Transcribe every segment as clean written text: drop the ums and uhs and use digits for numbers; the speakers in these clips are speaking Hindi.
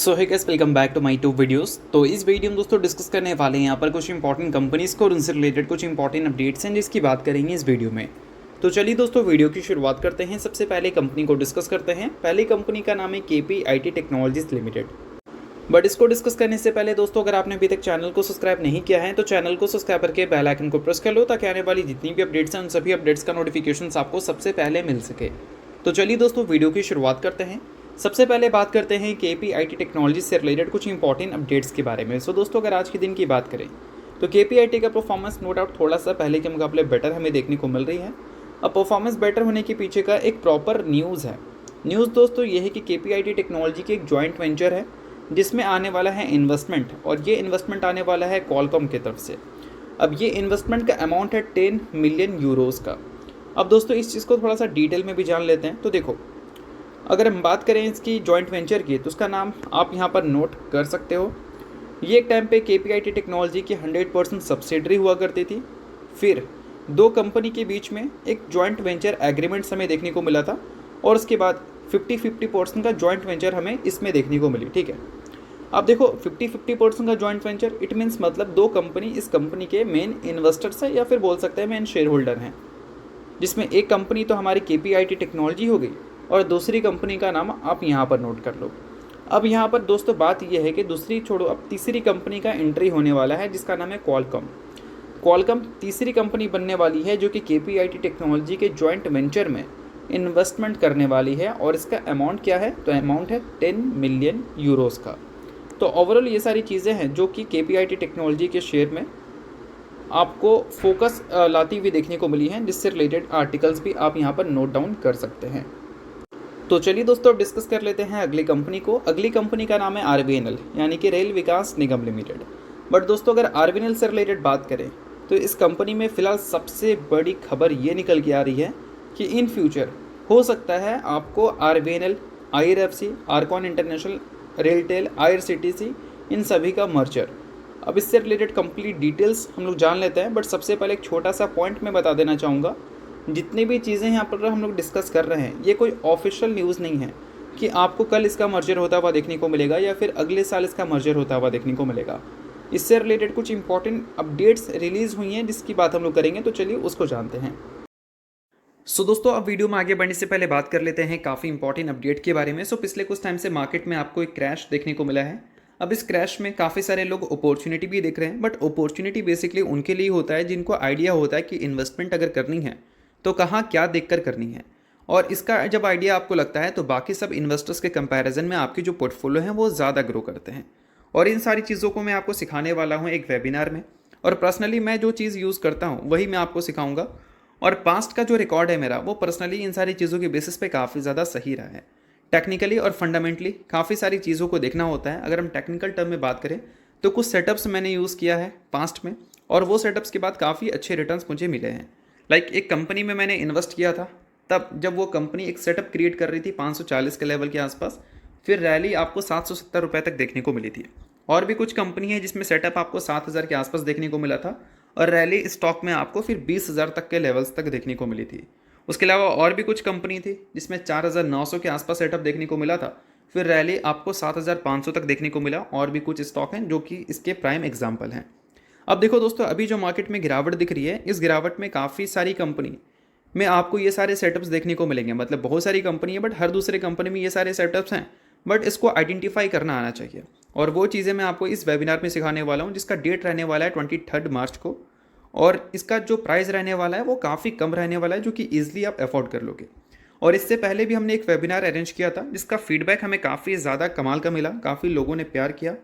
So hi guys, welcome back to my to videos. तो इस वीडियो में दोस्तों डिस्कस करने वाले हैं यहाँ पर कुछ इंपॉर्टेंट कंपनीज़ को और उनसे रिलेटेड कुछ इंपॉर्टेंट अपडेट्स हैं जिसकी बात करेंगे इस वीडियो में। तो चलिए दोस्तों वीडियो की शुरुआत करते हैं। सबसे पहले कंपनी को डिस्कस करते हैं। पहली कंपनी का नाम है KPIT टेक्नोलॉजीज लिमिटेड। बट इसको डिस्कस करने से पहले दोस्तों, अगर आपने अभी तक चैनल को सब्सक्राइब नहीं किया है तो चैनल को सब्सक्राइब करके बेल आइकन को प्रेस कर लो ताकि आने वाली जितनी भी अपडेट्स हैं उन सभी अपडेट्स का नोटिफिकेशन आपको सबसे पहले मिल सके। तो चलिए दोस्तों वीडियो की शुरुआत करते हैं। सबसे पहले बात करते हैं KPIT टेक्नोलॉजी से रिलेटेड कुछ इंपॉर्टेंट अपडेट्स के बारे में। सो दोस्तों, अगर आज के दिन की बात करें तो KPIT का परफॉर्मेंस नो डाउट थोड़ा सा पहले के मुकाबले बेटर हमें देखने को मिल रही है। अब परफॉर्मेंस बेटर होने के पीछे का एक प्रॉपर न्यूज़ है। न्यूज़ दोस्तों ये है कि KPIT टेक्नोलॉजी की एक जॉइंट वेंचर है जिसमें आने वाला है इन्वेस्टमेंट, और ये इन्वेस्टमेंट आने वाला है क्वालकॉम की तरफ से। अब ये इन्वेस्टमेंट का अमाउंट है 10 मिलियन यूरोज़ का। अब दोस्तों इस चीज़ को थोड़ा सा डिटेल में भी जान लेते हैं। तो देखो, अगर हम बात करें इसकी जॉइंट वेंचर की तो उसका नाम आप यहाँ पर नोट कर सकते हो। ये एक टाइम पे KPIT टेक्नोलॉजी की 100% सब्सिडरी हुआ करती थी। फिर दो कंपनी के बीच में एक जॉइंट वेंचर एग्रीमेंट हमें देखने को मिला था, और उसके बाद 50-50% का जॉइंट वेंचर हमें इसमें देखने को मिली। ठीक है, अब देखो 50-50% का जॉइंट वेंचर इट मीन्स मतलब दो कंपनी इस कंपनी के मेन इन्वेस्टर्स है या फिर बोल सकते हैं मेन शेयर होल्डर हैं, जिसमें एक कंपनी तो हमारी KPIT टेक्नोलॉजी हो गई और दूसरी कंपनी का नाम आप यहाँ पर नोट कर लो। अब यहाँ पर दोस्तों बात यह है कि दूसरी छोड़ो, अब तीसरी कंपनी का एंट्री होने वाला है जिसका नाम है क्वालकॉम। क्वालकॉम तीसरी कंपनी बनने वाली है जो कि KPIT टेक्नोलॉजी के जॉइंट वेंचर में इन्वेस्टमेंट करने वाली है, और इसका अमाउंट क्या है तो अमाउंट है 10 मिलियन यूरोज़ का। तो ओवरऑल ये सारी चीज़ें हैं जो कि KPIT टेक्नोलॉजी के शेयर में आपको फोकस लाती हुई देखने को मिली हैं, जिससे रिलेटेड आर्टिकल्स भी आप यहाँ पर नोट डाउन कर सकते हैं। तो चलिए दोस्तों अब डिस्कस कर लेते हैं अगली कंपनी को। अगली कंपनी का नाम है RVNL यानी कि rail Vikas Nigam limited. But दोस्तों अगर RVNL से रिलेटेड बात करें तो इस कंपनी में फ़िलहाल सबसे बड़ी खबर ये निकल के आ रही है कि इन फ्यूचर हो सकता है आपको RVNL, IRFC, Ircon international, RailTel, IRCTC इन सभी का मर्जर। अब इससे रिलेटेड कंप्लीट डिटेल्स हम लोग जान लेते हैं। बट सबसे पहले एक छोटा सा पॉइंट मैं बता देना चाहूँगा, जितनी भी चीज़ें यहाँ पर हम लोग डिस्कस कर रहे हैं ये कोई ऑफिशियल न्यूज़ नहीं है कि आपको कल इसका मर्जर होता हुआ देखने को मिलेगा या फिर अगले साल इसका मर्जर होता हुआ देखने को मिलेगा। इससे रिलेटेड कुछ इंपॉर्टेंट अपडेट्स रिलीज़ हुई हैं जिसकी बात हम लोग करेंगे, तो चलिए उसको जानते हैं। सो दोस्तों अब वीडियो में आगे बढ़ने से पहले बात कर लेते हैं काफ़ी इंपॉर्टेंट अपडेट के बारे में। सो पिछले कुछ टाइम से मार्केट में आपको एक क्रैश देखने को मिला है। अब इस क्रैश में काफ़ी सारे लोग अपॉर्चुनिटी भी देख रहे हैं, बट अपॉर्चुनिटी बेसिकली उनके लिए होता है जिनको आइडिया होता है कि इन्वेस्टमेंट अगर करनी है तो कहाँ क्या देखकर करनी है, और इसका जब आइडिया आपको लगता है तो बाकी सब इन्वेस्टर्स के कंपैरिजन में आपकी जो पोर्टफोलियो है वो ज़्यादा ग्रो करते हैं। और इन सारी चीज़ों को मैं आपको सिखाने वाला हूँ एक वेबिनार में, और पर्सनली मैं जो चीज़ यूज़ करता हूँ वही मैं आपको सिखाऊंगा। और पास्ट का जो रिकॉर्ड है मेरा वो पर्सनली इन सारी चीज़ों के बेसिस पे काफ़ी ज़्यादा सही रहा है। टेक्निकली और फंडामेंटली काफ़ी सारी चीज़ों को देखना होता है। अगर हम टेक्निकल टर्म में बात करें तो कुछ सेटअप्स मैंने यूज़ किया है पास्ट में, और वो सेटअप्स के बाद काफ़ी अच्छे रिटर्न्स मुझे मिले हैं। एक कंपनी में मैंने इन्वेस्ट किया था, तब जब वो कंपनी एक सेटअप क्रिएट कर रही थी 540 के लेवल के आसपास, फिर रैली आपको 770 रुपये तक देखने को मिली थी। और भी कुछ कंपनी है जिसमें सेटअप आपको 7000 के आसपास देखने को मिला था, और रैली स्टॉक में आपको फिर 20,000 तक के लेवल्स तक देखने को मिली थी। उसके अलावा और भी कुछ कंपनी थी जिसमें 4900 के आसपास सेटअप देखने को मिला था, फिर रैली आपको 7500 तक देखने को मिला। और भी कुछ स्टॉक हैं जो कि इसके प्राइम एग्जाम्पल हैं। अब देखो दोस्तों, अभी जो मार्केट में गिरावट दिख रही है, इस गिरावट में काफ़ी सारी कंपनी में आपको ये सारे सेटअप्स देखने को मिलेंगे। मतलब बहुत सारी कंपनी है, बट हर दूसरे कंपनी में ये सारे सेटअप्स हैं, बट इसको आइडेंटिफाई करना आना चाहिए। और वो चीज़ें मैं आपको इस वेबिनार में सिखाने वाला हूँ, जिसका डेट रहने वाला है 23 मार्च को, और इसका जो प्राइस रहने वाला है वो काफ़ी कम रहने वाला है, जो कि ईजिली आप अफोर्ड कर लोगे। और इससे पहले भी हमने एक वेबिनार अरेंज किया था जिसका फीडबैक हमें काफ़ी ज़्यादा कमाल का मिला, काफ़ी लोगों ने प्यार किया।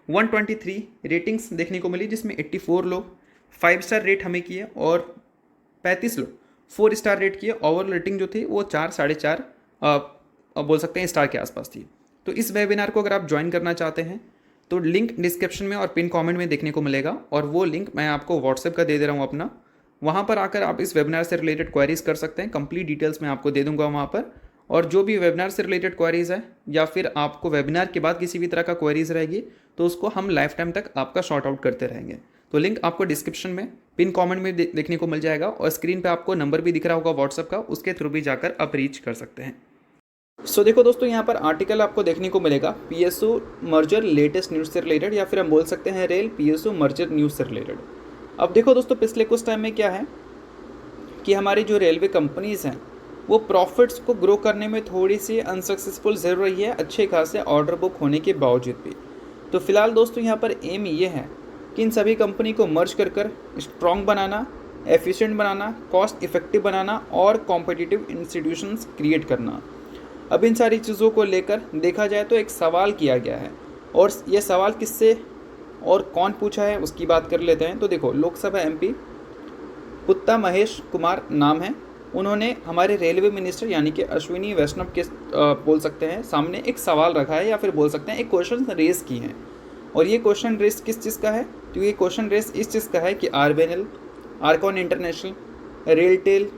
123 रेटिंग्स देखने को मिली, जिसमें 84 लोग 5 स्टार रेट हमें किए और 35 लोग 4 स्टार रेट किए। ओवरऑल रेटिंग जो थी वो 4 साढ़े 4 बोल सकते हैं स्टार के आसपास थी। तो इस वेबिनार को अगर आप ज्वाइन करना चाहते हैं तो लिंक डिस्क्रिप्शन में और पिन कमेंट में देखने को मिलेगा, और वो लिंक मैं आपको व्हाट्सएप का दे दे रहा हूँ अपना। वहाँ पर आकर आप इस वेबिनार से रिलेटेड क्वेरीज कर सकते हैं। कंप्लीट डिटेल्स मैं आपको दे दूँगा वहाँ पर। और जो भी वेबिनार से रिलेटेड क्वेरीज़ है या फिर आपको वेबिनार के बाद किसी भी तरह का क्वेरीज़ रहेगी तो उसको हम लाइफ टाइम तक आपका शॉर्ट आउट करते रहेंगे। तो लिंक आपको डिस्क्रिप्शन में पिन कमेंट में देखने को मिल जाएगा, और स्क्रीन पे आपको नंबर भी दिख रहा होगा व्हाट्सएप का, उसके थ्रू भी जाकर आप रीच कर सकते हैं। सो देखो दोस्तों, यहाँ पर आर्टिकल आपको देखने को मिलेगा पीएसयू मर्जर लेटेस्ट न्यूज़ से रिलेटेड, या फिर हम बोल सकते हैं रेल पीएसयू मर्जर न्यूज़ से रिलेटेड। अब देखो दोस्तों, पिछले कुछ टाइम में क्या है कि हमारी जो रेलवे कंपनीज़ हैं वो प्रॉफिट्स को ग्रो करने में थोड़ी सी अनसक्सेसफुल ज़रूर रही है, अच्छे खासे ऑर्डर बुक होने के बावजूद भी। तो फिलहाल दोस्तों, यहाँ पर एम ये है कि इन सभी कंपनी को मर्ज कर स्ट्रॉन्ग बनाना, एफिशिएंट बनाना, कॉस्ट इफेक्टिव बनाना और कॉम्पिटिटिव इंस्टीट्यूशंस क्रिएट करना। अब इन सारी चीज़ों को लेकर देखा जाए तो एक सवाल किया गया है, और ये सवाल किससे और कौन पूछा है उसकी बात कर लेते हैं। तो देखो, लोकसभा एमपी पुत्ता महेश कुमार नाम है, उन्होंने हमारे रेलवे मिनिस्टर यानी कि अश्विनी वैष्णव के बोल सकते हैं सामने एक सवाल रखा है, या फिर बोल सकते हैं एक क्वेश्चन रेस की है। और ये क्वेश्चन रेस किस चीज़ का है? तो ये क्वेश्चन रेस इस चीज़ का है कि RBNL, Ircon international, RailTel,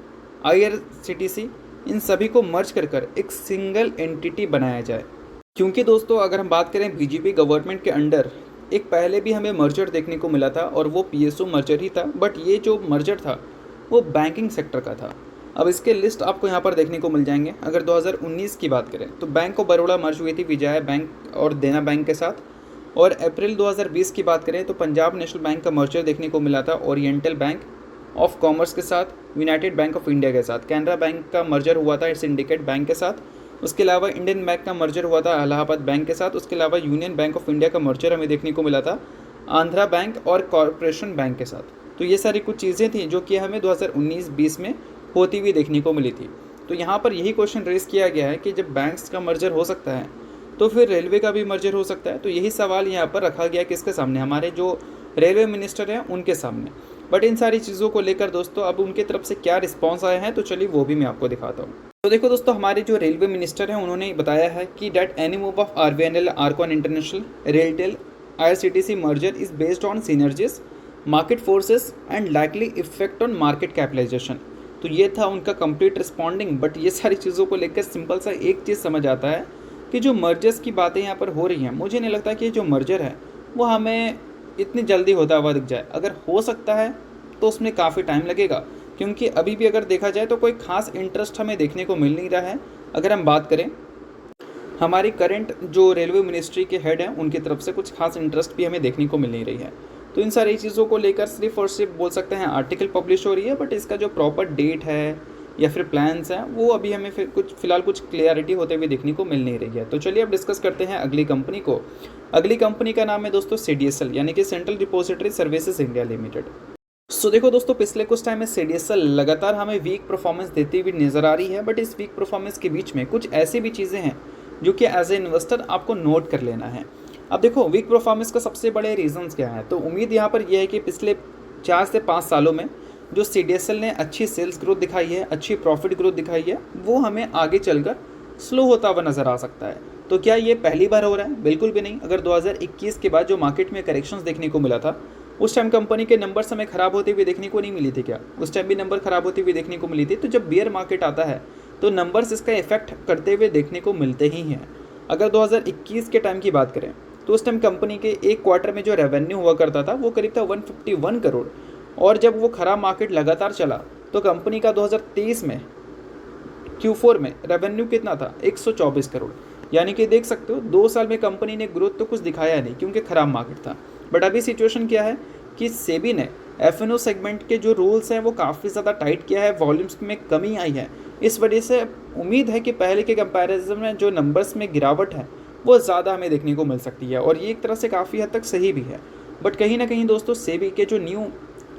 IRCTC, इन सभी को मर्ज कर एक सिंगल एंटिटी बनाया जाए। क्योंकि दोस्तों, अगर हम बात करें बीजेपी गवर्नमेंट के अंडर एक पहले भी हमें मर्जर देखने को मिला था, और वो पीएसयू मर्जर ही था, बट ये जो मर्जर था वो बैंकिंग सेक्टर का था। अब इसके लिस्ट आपको यहाँ पर देखने को मिल जाएंगे। अगर 2019 की बात करें तो बैंक ऑफ बड़ौदा मर्ज हुई थी विजया बैंक और देना बैंक के साथ, और अप्रैल 2020 की बात करें तो पंजाब नेशनल बैंक का मर्जर देखने को मिला था ओरिएंटल बैंक ऑफ कॉमर्स के साथ, यूनाइटेड बैंक ऑफ इंडिया के साथ, कैनरा बैंक का मर्जर हुआ था सिंडिकेट बैंक के साथ, उसके अलावा इंडियन बैंक का मर्जर हुआ था इलाहाबाद बैंक के साथ, उसके अलावा यूनियन बैंक ऑफ इंडिया का मर्जर हमें देखने को मिला था आंध्रा बैंक और कॉरपोरेशन बैंक के साथ। तो ये सारी कुछ चीज़ें थी जो कि हमें 2019-20 में होती हुई देखने को मिली थी। तो यहाँ पर यही क्वेश्चन रेस किया गया है कि जब बैंक्स का मर्जर हो सकता है तो फिर रेलवे का भी मर्जर हो सकता है। तो यही सवाल यहाँ पर रखा गया किसके सामने? हमारे जो रेलवे मिनिस्टर हैं उनके सामने। बट इन सारी चीज़ों को लेकर दोस्तों अब उनके तरफ से क्या रिस्पॉन्स आए हैं, तो चलिए वो भी मैं आपको दिखाता हूँ। तो देखो दोस्तों, हमारे जो रेलवे मिनिस्टर हैं उन्होंने बताया है कि that any move of RVNL, Ircon international, RailTel, IRCTC merger is based on synergies, market forces and likely effect on market capitalisation. तो ये था उनका कंप्लीट रिस्पॉन्डिंग। बट ये सारी चीज़ों को लेकर सिंपल सा एक चीज़ समझ आता है कि जो मर्जर्स की बातें यहाँ पर हो रही हैं, मुझे नहीं लगता कि जो मर्जर है वो हमें इतनी जल्दी होता हुआ दिख जाए। अगर हो सकता है तो उसमें काफ़ी टाइम लगेगा, क्योंकि अभी भी अगर देखा जाए तो कोई खास इंटरेस्ट हमें देखने को मिल नहीं रहा है। अगर हम बात करें हमारी करंट जो रेलवे मिनिस्ट्री के हेड हैं उनकी तरफ से कुछ खास इंटरेस्ट भी हमें देखने को मिल नहीं रही है। तो इन सारी चीज़ों को लेकर सिर्फ और सिर्फ बोल सकते हैं आर्टिकल पब्लिश हो रही है, बट इसका जो प्रॉपर डेट है या फिर प्लान्स हैं वो अभी हमें फिलहाल कुछ क्लियरिटी होते हुए देखने को मिल नहीं रही है। तो चलिए अब डिस्कस करते हैं अगली कंपनी को। अगली कंपनी का नाम है दोस्तों सीडीएसएल, यानी कि central depository services India limited. So देखो दोस्तों, पिछले कुछ टाइम में सीडीएसएल लगातार हमें वीक परफॉर्मेंस देती हुई नज़र आ रही है। बट इस वीक परफॉर्मेंस के बीच में कुछ ऐसी भी चीज़ें हैं जो कि एज ए इन्वेस्टर आपको नोट कर लेना है। अब देखो, वीक परफॉर्मेंस का सबसे बड़े रीजंस क्या है? तो उम्मीद यहाँ पर यह है कि पिछले 4 से 5 सालों में जो सीडीएसएल ने अच्छी सेल्स ग्रोथ दिखाई है, अच्छी प्रॉफिट ग्रोथ दिखाई है, वो हमें आगे चलकर स्लो होता हुआ नज़र आ सकता है। तो क्या ये पहली बार हो रहा है? बिल्कुल भी नहीं। अगर 2021 के बाद जो मार्केट में करेक्शंस देखने को मिला था, उस टाइम कंपनी के नंबर्स हमें ख़राब होते हुए देखने को नहीं मिली थी क्या? उस टाइम भी नंबर ख़राब होती हुई देखने को मिली थी। तो जब बियर मार्केट आता है तो नंबर्स इसका इफेक्ट करते हुए देखने को मिलते ही हैं। अगर 2021 के टाइम की बात करें तो उस टाइम कंपनी के एक क्वार्टर में जो रेवेन्यू हुआ करता था वो करीब था 151 करोड़, और जब वो खराब मार्केट लगातार चला तो कंपनी का 2023 में Q4 में रेवेन्यू कितना था? 124 करोड़। यानी कि देख सकते हो 2 साल में कंपनी ने ग्रोथ तो कुछ दिखाया नहीं, क्योंकि ख़राब मार्केट था। बट अभी सिचुएशन क्या है कि सेबी ने एफएनओ सेगमेंट के जो रूल्स हैं वो काफ़ी ज़्यादा टाइट किया है, वॉल्यूम्स में कमी आई है। इस वजह से उम्मीद है कि पहले के कंपैरिजन में जो नंबर्स में गिरावट है वो ज़्यादा हमें देखने को मिल सकती है, और ये एक तरह से काफ़ी हद तक सही भी है। बट कहीं ना कहीं दोस्तों, सेबी के जो न्यू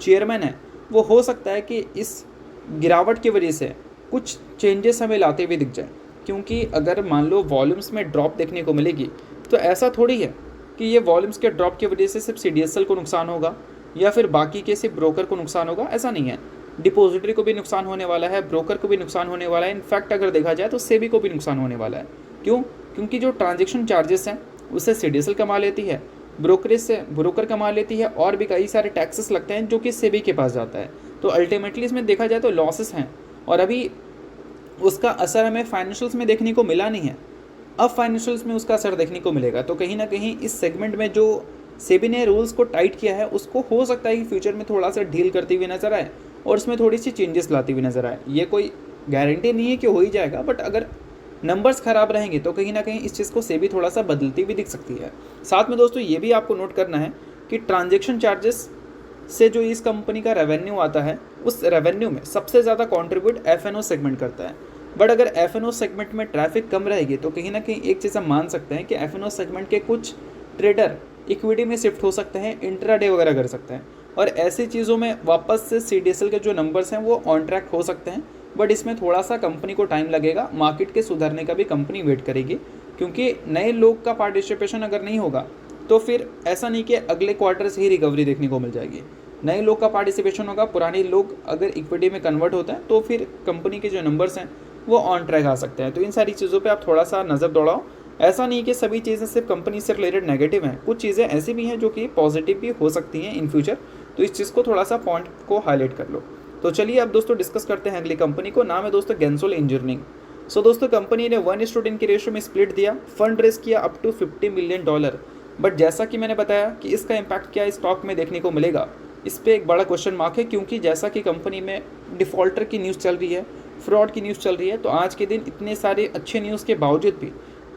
चेयरमैन हैं वो हो सकता है कि इस गिरावट की वजह से कुछ चेंजेस हमें लाते हुए दिख जाए। क्योंकि अगर मान लो वॉल्यूम्स में ड्रॉप देखने को मिलेगी तो ऐसा थोड़ी है कि ये वॉल्यूम्स के ड्रॉप की वजह से सिर्फ सीडीएसएल को नुकसान होगा या फिर बाकी के सिर्फ ब्रोकर को नुकसान होगा, ऐसा नहीं है। डिपॉजिटरी को भी नुकसान होने वाला है, ब्रोकर को भी नुकसान होने वाला है, इनफैक्ट अगर देखा जाए तो सेबी को भी नुकसान होने वाला है। क्यों? क्योंकि जो ट्रांजेक्शन चार्जेस हैं उससे सीडीएसएल कमा लेती है, ब्रोकरेज से ब्रोकर कमा लेती है, और भी कई सारे टैक्सेस लगते हैं जो कि सेबी के पास जाता है। तो अल्टीमेटली इसमें देखा जाए तो लॉसेस हैं, और अभी उसका असर हमें फाइनेंशियल्स में देखने को मिला नहीं है। अब फाइनेंशियल्स में उसका असर देखने को मिलेगा। तो कहीं ना कहीं इस सेगमेंट में जो सेबी ने रूल्स को टाइट किया है उसको हो सकता है कि फ्यूचर में थोड़ा सा ढील करती हुई नजर आए और उसमें थोड़ी सी चेंजेस लाती हुई नजर आए। ये कोई गारंटी नहीं है कि हो ही जाएगा, बट अगर नंबर्स खराब रहेंगे तो कहीं ना कहीं इस चीज़ को सेबी थोड़ा सा बदलती भी दिख सकती है। साथ में दोस्तों ये भी आपको नोट करना है कि ट्रांजैक्शन चार्जेस से जो इस कंपनी का रेवेन्यू आता है, उस रेवेन्यू में सबसे ज़्यादा कंट्रीब्यूट एफ सेगमेंट करता है। बट अगर एफ सेगमेंट में ट्रैफिक कम रहेगी तो कहीं ना कहीं एक चीज़ हम मान सकते हैं कि एफ सेगमेंट के कुछ ट्रेडर इक्विटी में शिफ्ट हो सकते हैं, इंट्राडे वगैरह कर सकते हैं, और ऐसी चीज़ों में वापस से CDSL के जो नंबर्स हैं वो ऑन ट्रैक हो सकते हैं। बट इसमें थोड़ा सा कंपनी को टाइम लगेगा, मार्केट के सुधरने का भी कंपनी वेट करेगी, क्योंकि नए लोग का पार्टिसिपेशन अगर नहीं होगा तो फिर ऐसा नहीं कि अगले क्वार्टर से ही रिकवरी देखने को मिल जाएगी। नए लोग का पार्टिसिपेशन होगा, पुराने लोग अगर इक्विटी में कन्वर्ट होते हैं तो फिर कंपनी के जो नंबर्स हैं वो ऑन ट्रैक आ सकते हैं। तो इन सारी चीज़ों पे आप थोड़ा सा नज़र दौड़ाओ। ऐसा नहीं कि सभी चीज़ें सिर्फ कंपनी से रिलेटेड नेगेटिव हैं, कुछ चीज़ें ऐसी भी हैं जो कि पॉजिटिव भी हो सकती हैं इन फ्यूचर। तो इस चीज़ को थोड़ा सा पॉइंट को हाईलाइट कर लो। तो चलिए अब दोस्तों डिस्कस करते हैं अगली कंपनी को। नाम है दोस्तों गेंसोल इंजीनियरिंग। सो दोस्तों कंपनी ने 1:10 की रेशो में स्प्लिट दिया, फंड रेस किया अप टू $50 मिलियन। बट जैसा कि मैंने बताया कि इसका इम्पैक्ट क्या स्टॉक में देखने को मिलेगा, इस पर एक बड़ा क्वेश्चन मार्क है, क्योंकि जैसा कि कंपनी में डिफ़ॉल्टर की न्यूज़ चल रही है, फ्रॉड की न्यूज़ चल रही है, तो आज के दिन इतने सारे अच्छे न्यूज़ के बावजूद भी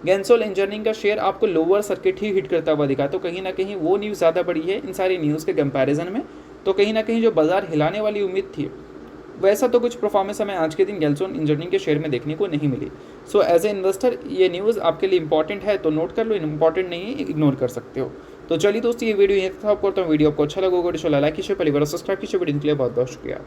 गेंसोल इंजीनियरिंग का शेयर आपको लोअर सर्किट ही हिट करता हुआ दिखा। तो कहीं ना कहीं वो न्यूज़ ज़्यादा बड़ी है इन सारी न्यूज़ के कंपैरिजन में। तो कहीं ना कहीं जो बाजार हिलाने वाली उम्मीद थी, वैसा तो कुछ परफॉर्मेंस हमें आज के दिन गेंसोल इंजीनियरिंग के शेयर में देखने को नहीं मिली। सो एज ए इन्वेस्टर ये न्यूज़ आपके लिए इंपॉर्टेंट है तो नोट कर लो, इंपॉर्टेंट नहीं है इग्नोर कर सकते हो। तो चलिए दोस्तों ये वीडियो यहीं था। आपको वीडियो आपको अच्छा लगा होगा, लाइक कीजिए, पहली बार सब्सक्राइब कीजिए। वीडियो के लिए बहुत बहुत शुक्रिया।